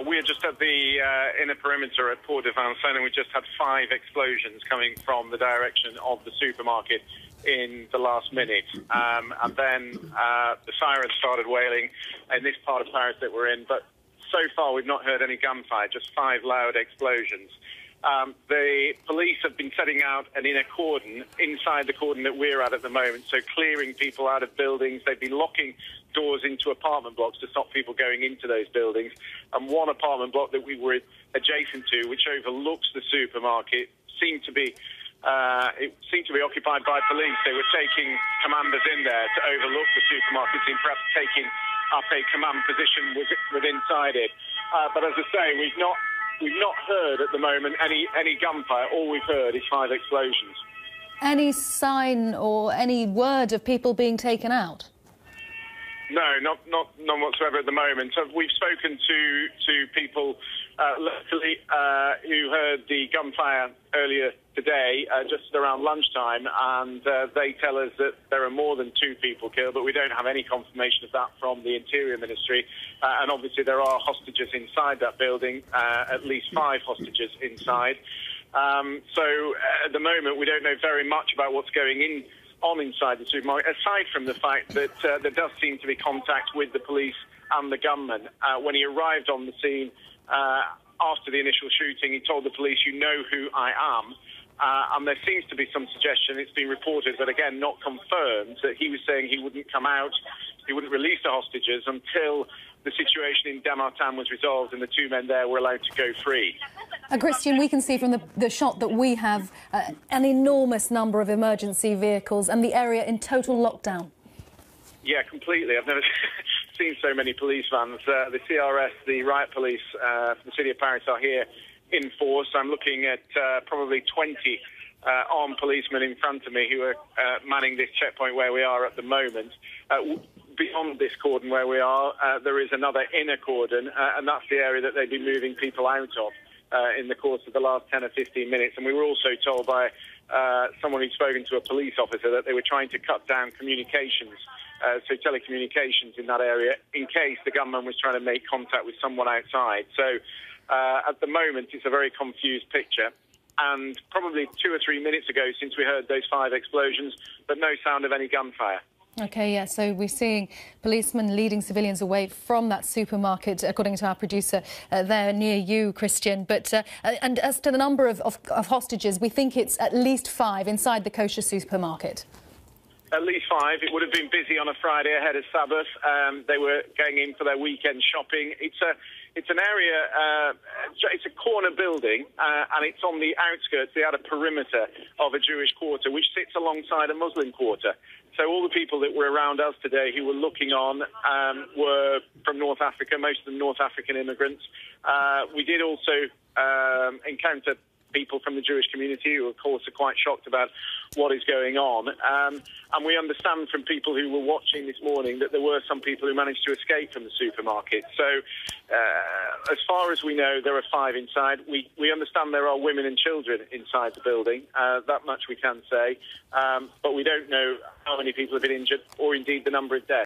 We're just at the inner perimeter at Porte de Vincennes, and we just had 5 explosions coming from the direction of the supermarket in the last minute. And then the sirens started wailing in this part of Paris that we're in. But so far, we've not heard any gunfire, just 5 loud explosions. The police have been setting out an inner cordon inside the cordon that we're at the moment, so clearing people out of buildings. They've been locking doors into apartment blocks to stop people going into those buildings. And one apartment block that we were adjacent to, which overlooks the supermarket, seemed to be occupied by police. They were taking commanders in there to overlook the supermarket, and perhaps taking up a command position within inside it. But as I say, we've not heard at the moment any gunfire. All we've heard is 5 explosions. Any sign or any word of people being taken out? No, none whatsoever at the moment. We've spoken to people locally who heard the gunfire earlier today, just around lunchtime, and they tell us that there are more than 2 people killed, but we don't have any confirmation of that from the Interior Ministry. And obviously there are hostages inside that building, at least 5 hostages inside. So at the moment we don't know very much about what's going on inside the supermarket, aside from the fact that there does seem to be contact with the police and the gunman. When he arrived on the scene after the initial shooting, he told the police, "You know who I am." And there seems to be some suggestion, it's been reported, but again not confirmed, that he was saying he wouldn't come out, he wouldn't release the hostages until the situation in Damartin was resolved and the 2 men there were allowed to go free. Christian, we can see from the shot that we have an enormous number of emergency vehicles and the area in total lockdown. Yeah, completely. I've never seen so many police vans. The CRS, the riot police from the City of Paris are here in force. I'm looking at probably 20 armed policemen in front of me who are manning this checkpoint where we are at the moment. Beyond this cordon where we are, there is another inner cordon, and that's the area that they've been moving people out of in the course of the last 10 or 15 minutes. And we were also told by someone who'd spoken to a police officer that they were trying to cut down communications, so telecommunications in that area, in case the gunman was trying to make contact with someone outside. So at the moment, it's a very confused picture. And probably 2 or 3 minutes ago, since we heard those 5 explosions, but no sound of any gunfire. OK, yeah, so we're seeing policemen leading civilians away from that supermarket, according to our producer there near you, Christian. But and as to the number of hostages, we think it's at least 5 inside the kosher supermarket. At least 5. It would have been busy on a Friday ahead of Sabbath. They were going in for their weekend shopping. It's an area, it's a corner building, and it's on the outskirts, the outer perimeter of a Jewish quarter, which sits alongside a Muslim quarter. So all the people that were around us today who were looking on were from North Africa, most of them North African immigrants. We did also encounter people from the Jewish community who, of course, are quite shocked about what is going on. And we understand from people who were watching this morning that there were some people who managed to escape from the supermarket. So as far as we know, there are 5 inside. We understand there are women and children inside the building. That much we can say. But we don't know how many people have been injured or indeed the number of deaths.